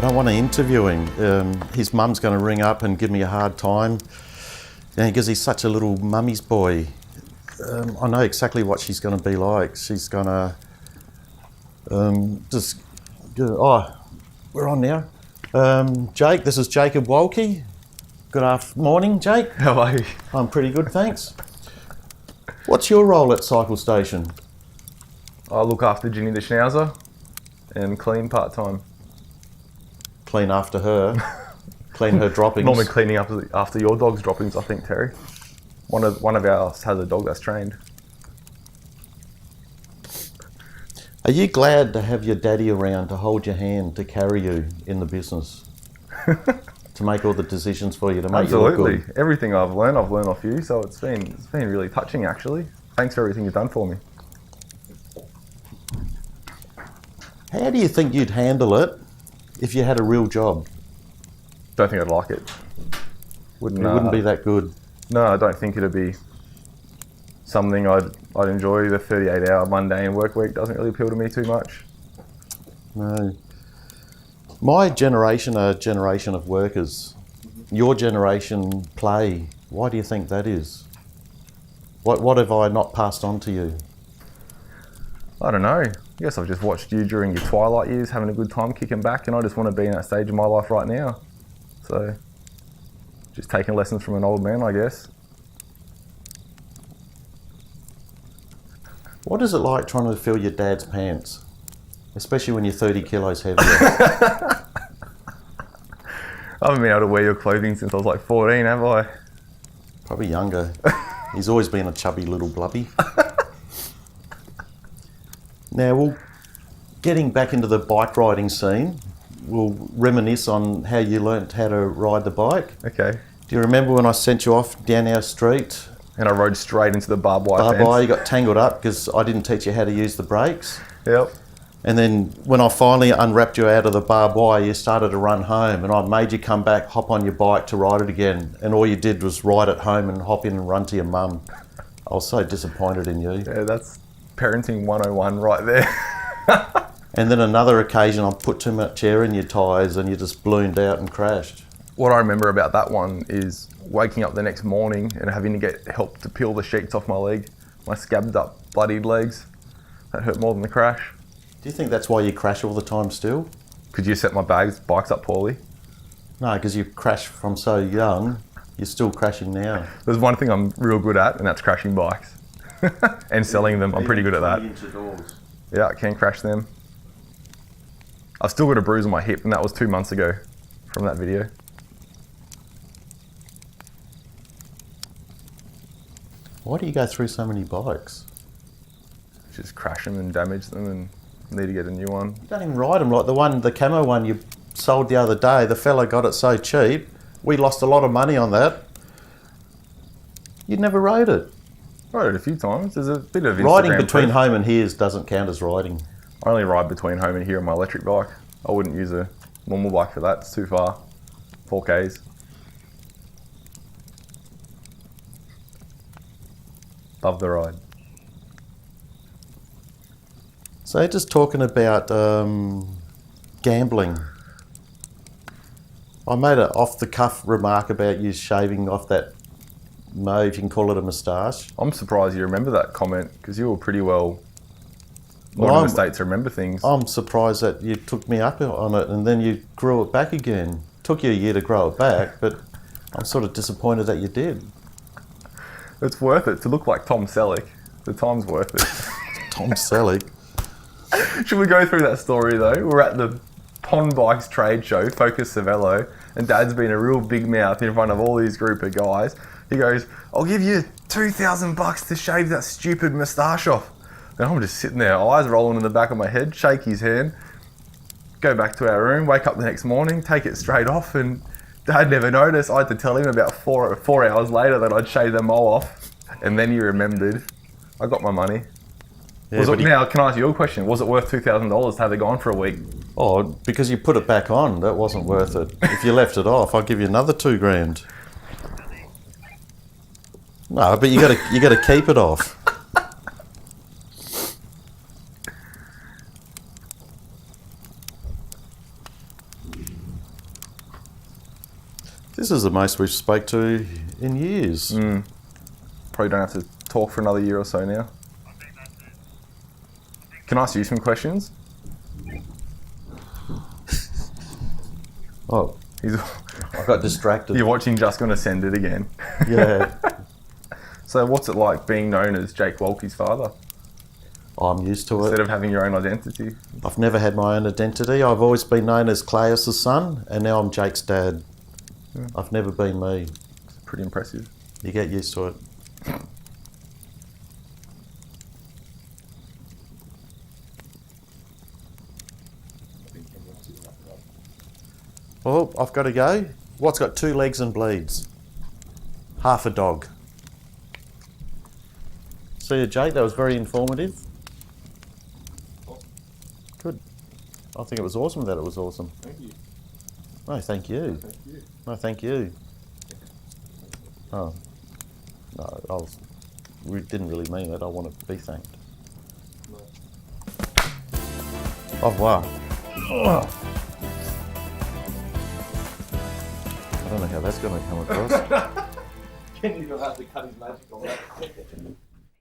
don't want to interview him. His mum's going to ring up and give me a hard time because he's such a little mummy's boy. I know exactly what she's going to be like. She's going to we're on now. Jake, this is Jacob Wolke. Good morning, Jake. How are you? I'm pretty good, thanks. What's your role at Cyclestation? I look after Ginny the Schnauzer and clean part-time. Clean after her? Clean her droppings? Normally cleaning up after your dog's droppings, I think, Terry. One of ours has a dog that's trained. Are you glad to have your daddy around to hold your hand, to carry you in the business? To make all the decisions for you, to make you look good? Absolutely. Everything I've learned off you, so it's been really touching, actually. Thanks for everything you've done for me. How do you think you'd handle it if you had a real job? Don't think I'd like it. It wouldn't be that good. No, I don't think it'd be something I'd enjoy. The 38-hour mundane work week doesn't really appeal to me too much. No. My generation are a generation of workers. Your generation play. Why do you think that is? What have I not passed on to you? I don't know. I guess I've just watched you during your twilight years, having a good time kicking back, and I just want to be in that stage of my life right now. So, just taking lessons from an old man, I guess. What is it like trying to fill your dad's pants? Especially when you're 30 kilos heavier. I haven't been able to wear your clothing since I was like 14, have I? Probably younger. He's always been a chubby little blubby. Now, getting back into the bike riding scene, we'll reminisce on how you learnt how to ride the bike. Okay. Do you remember when I sent you off down our street? And I rode straight into the barbed wire fence. You got tangled up because I didn't teach you how to use the brakes. Yep. And then when I finally unwrapped you out of the barbed wire, you started to run home, and I made you come back, hop on your bike to ride it again. And all you did was ride it home and hop in and run to your mum. I was so disappointed in you. Yeah, that's parenting 101 right there. And then another occasion, I put too much air in your tyres and you just ballooned out and crashed. What I remember about that one is waking up the next morning and having to get help to peel the sheets off my leg. My scabbed up, bloodied legs. That hurt more than the crash. Do you think that's why you crash all the time still? Could you set my bikes up poorly? No, because you crashed from so young, you're still crashing now. There's one thing I'm real good at, and that's crashing bikes. And selling them, I'm pretty good at that. Yeah, I can crash them. I've still got a bruise on my hip, and that was 2 months ago from that video. Why do you go through so many bikes? Just crash them and damage them and need to get a new one. You don't even ride them like the camo one you sold the other day. The fella got it so cheap. We lost a lot of money on that. You never rode it. I rode it a few times. There's a bit of Instagram Riding between proof. home and here's doesn't count as riding. I only ride between home and here on my electric bike. I wouldn't use a normal bike for that. It's too far. 4Ks. Love the ride. So just talking about gambling. I made an off-the-cuff remark about you shaving off that mauve, you can call it a moustache. I'm surprised you remember that comment because you were pretty well in the States to remember things. I'm surprised that you took me up on it and then you grew it back again. Took you a year to grow it back, but I'm sort of disappointed that you did. It's worth it to look like Tom Selleck. The time's worth it. Tom Selleck. Should we go through that story though? We're at the Pond Bikes trade show, Focus Cervelo, and Dad's been a real big mouth in front of all these group of guys. He goes, "I'll give you $2,000 to shave that stupid moustache off." And I'm just sitting there, eyes rolling in the back of my head, shake his hand, go back to our room, wake up the next morning, take it straight off, and Dad never noticed. I had to tell him about four hours later that I'd shaved them all off, and then he remembered. I got my money. Yeah, Now, can I ask you a question? Was it worth $2,000 to have it gone for a week? Oh, because you put it back on, that wasn't worth it. If you left it off, I'll give you another $2,000. No, but you got to keep it off. This is the most we've spoke to in years. Probably don't have to talk for another year or so now. Can I ask you some questions? Oh, I got distracted. You're watching Just Gonna Send It again. Yeah. So what's it like being known as Jake Wolke's father I'm used to instead it. of having your own identity? I've never had my own identity. I've always been known as Claus's son, and now I'm Jake's dad. I've never been me. It's pretty impressive. You get used to it. Well, I've got to go. What's got 2 legs and bleeds? Half a dog. See you, Jake. That was very informative. Good. I think it was awesome that it was awesome. Thank you. No, thank you. Thank you. No, thank you. Oh. No, we didn't really mean it. I want to be thanked. No. Au revoir. I don't know how that's going to come across. Kenny's gonna have to cut his magic on that.